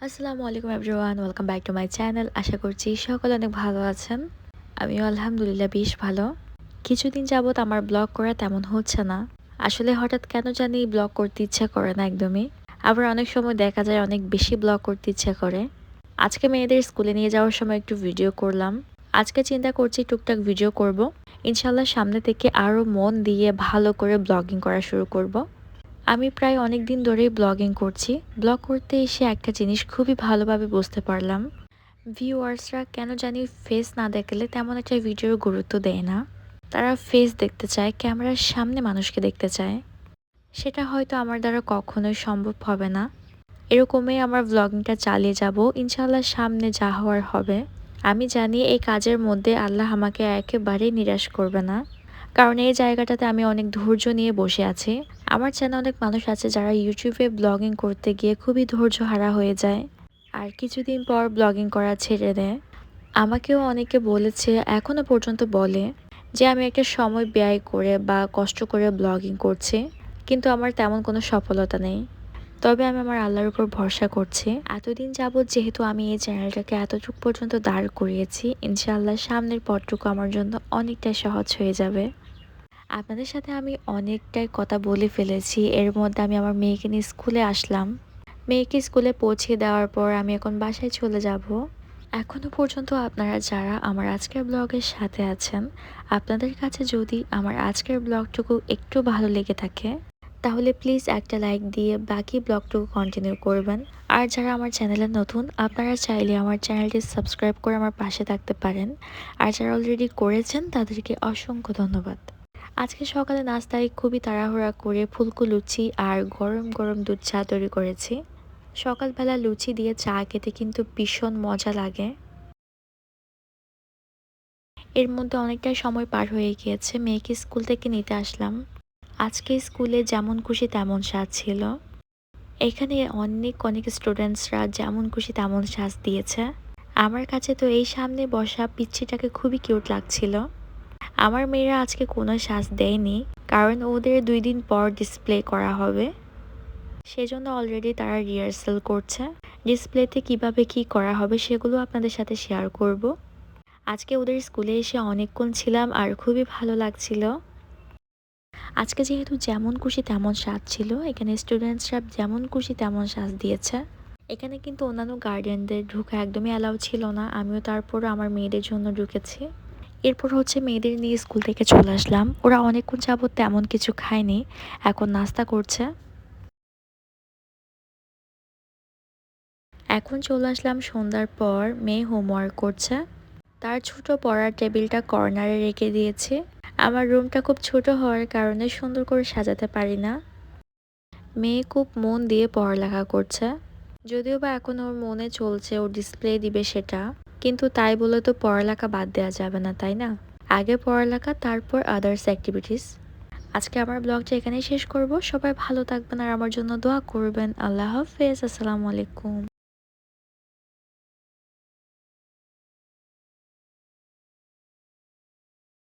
আসসালামু আলাইকুম everyone, welcome back to my channel. আশা করছি সকলে অনেক ভালো আছেন। আমিও আলহামদুলিল্লাহ বেশ ভালো। কিছুদিন যাবত আমার ব্লগ করা তেমন হচ্ছে না। আসলে হঠাৎ কেন জানি ব্লগ করতে ইচ্ছা করে না একদমই। আবার অনেক সময় দেখা যায় অনেক বেশি ব্লগ করতে ইচ্ছা করে। আজকে মেয়েদের স্কুলে নিয়ে যাওয়ার সময় একটু ভিডিও করলাম। আজকে চিন্তা করছি টুকটাক ভিডিও করব। ইনশাল্লাহ সামনে থেকে আরও মন দিয়ে ভালো করে ব্লগিং করা শুরু করব। আমি প্রায় অনেক দিন ধরেই ব্লগিং করছি। ব্লগ করতে এসে একটা জিনিস খুবই ভালোভাবে বুঝতে পারলাম। ভিউয়ার্সরা কেন জানি ফেস না দেখলে তেমন একটা ভিডিওর গুরুত্ব দেয় না। তারা ফেস দেখতে চায়, ক্যামেরার সামনে মানুষকে দেখতে চায়। সেটা হয়তো আমার দ্বারা কখনোই সম্ভব হবে না। এরকমই আমার ব্লগিংটা চালিয়ে যাব। ইনশাল্লাহ সামনে যা হওয়ার হবে। আমি জানি এই কাজের মধ্যে আল্লাহ আমাকে একেবারেই নিরাশ করবে না, কারণ এই জায়গাটাতে আমি অনেক ধৈর্য নিয়ে বসে আছি। আমার চ্যানেলে অনেক মানুষ আছে যারা ইউটিউবে ব্লগিং করতে গিয়ে খুবই ধৈর্যহারা হয়ে যায় আর কিছুদিন পর ব্লগিং করা ছেড়ে দেয়। আমাকেও অনেকে বলেছে, এখনো পর্যন্ত বলে যে আমি একটা সময় ব্যয় করে বা কষ্ট করে ব্লগিং করছি, কিন্তু আমার তেমন কোনো সফলতা নেই। তবে আমি আমার আল্লাহর উপর ভরসা করছি। এতদিন যাবৎ যেহেতু আমি এই চ্যানেলটাকে এতটুকু পর্যন্ত দাঁড় করিয়েছি, ইনশাআল্লাহ সামনের পথটুকু আমার জন্য অনেকটাই সহজ হয়ে যাবে। আপনাদের সাথে আমি অনেকটাই কথা বলে ফেলেছি। এর মধ্যে আমি আমার মেয়েকে নিয়ে স্কুলে আসলাম। মেয়েকে স্কুলে পৌঁছে দেওয়ার পর আমি এখন বাসায় চলে যাব। এখনো পর্যন্ত আপনারা যারা আমার আজকের ব্লগের সাথে আছেন, আপনাদের কাছে যদি আমার আজকের ব্লগটুকু একটু ভালো লেগে থাকে, তাহলে প্লিজ একটা লাইক দিয়ে বাকি ব্লগটুকু কন্টিনিউ করবেন। আর যারা আমার চ্যানেলে নতুন, আপনারা চাইলে আমার চ্যানেলটি সাবস্ক্রাইব করে আমার পাশে থাকতে পারেন। আর যারা অলরেডি করেছেন তাদেরকে অসংখ্য ধন্যবাদ। আজকে সকালে নাস্তায় খুবই তাড়াহুড়া করে ফুলকো লুচি আর গরম গরম দুধ চা তৈরি করেছি। সকালবেলা লুচি দিয়ে চা খেতে কিন্তু ভীষণ মজা লাগে। এর মধ্যে অনেকটাই সময় পার হয়ে গিয়েছে, মেয়েকে স্কুল থেকে নিতে আসলাম। আজকে স্কুলে যেমন খুশি তেমন সাজ ছিল। এখানে অনেক অনেক স্টুডেন্টসরা যেমন খুশি তেমন সাজ দিয়েছে। আমার কাছে তো এই সামনে বসা পিচ্ছিটাকে খুবই কিউট লাগছিল। আমার মেয়েরা আজকে কোনো সাজ দেয়নি, কারণ ওদের 2 দিন পর ডিসপ্লে করা হবে। সেজন্য অলরেডি তারা রিহার্সাল করছে। ডিসপ্লেতে কিভাবে কি করা হবে সেগুলো আপনাদের সাথে শেয়ার করব। আজকে ওদের স্কুলে এসে অনেকক্ষণ ছিলাম আর খুবই ভালো লাগছিল। আজকে যেহেতু যেমন খুশি তেমন সাজ ছিল, এখানে স্টুডেন্টসরা যেমন খুশি তেমন সাজ দিয়েছে। এখানে কিন্তু অন্যান্য গার্ডিয়ানদের ঢোকা একদমই অ্যালাউ ছিল না। আমিও তারপরও আমার মেয়েদের জন্য ঢুকেছি। এরপর হচ্ছে মেয়েদের নিয়ে স্কুল থেকে চলে আসলাম। ওরা অনেকক্ষণ যাবত তেমন কিছু খায়নি, এখন নাস্তা করছে। এখন চলে আসলাম সন্ধ্যার পর। মেয়ে হোমওয়ার্ক করছে। তার ছোট পড়ার টেবিলটা কর্নারে রেখে দিয়েছে। আমার রুমটা খুব ছোট হওয়ার কারণে সুন্দর করে সাজাতে পারি না। মেয়ে খুব মন দিয়ে পড়ালেখা করছে। যদিও বা এখন ওর মনে চলছে ও ডিসপ্লে দিবে সেটা, কিন্তু তাই বলে তো পড়ালেখা বাদ দেওয়া যাবে না, তাই না? আগে পড়ালেখা, তারপর আদার্স অ্যাক্টিভিটিস। আজকে আমার ব্লগটা এখানেই শেষ করব। সবাই ভালো থাকবেন আর আমার জন্য দোয়া করবেন। আল্লাহ হাফেজ। আসসালামু আলাইকুম।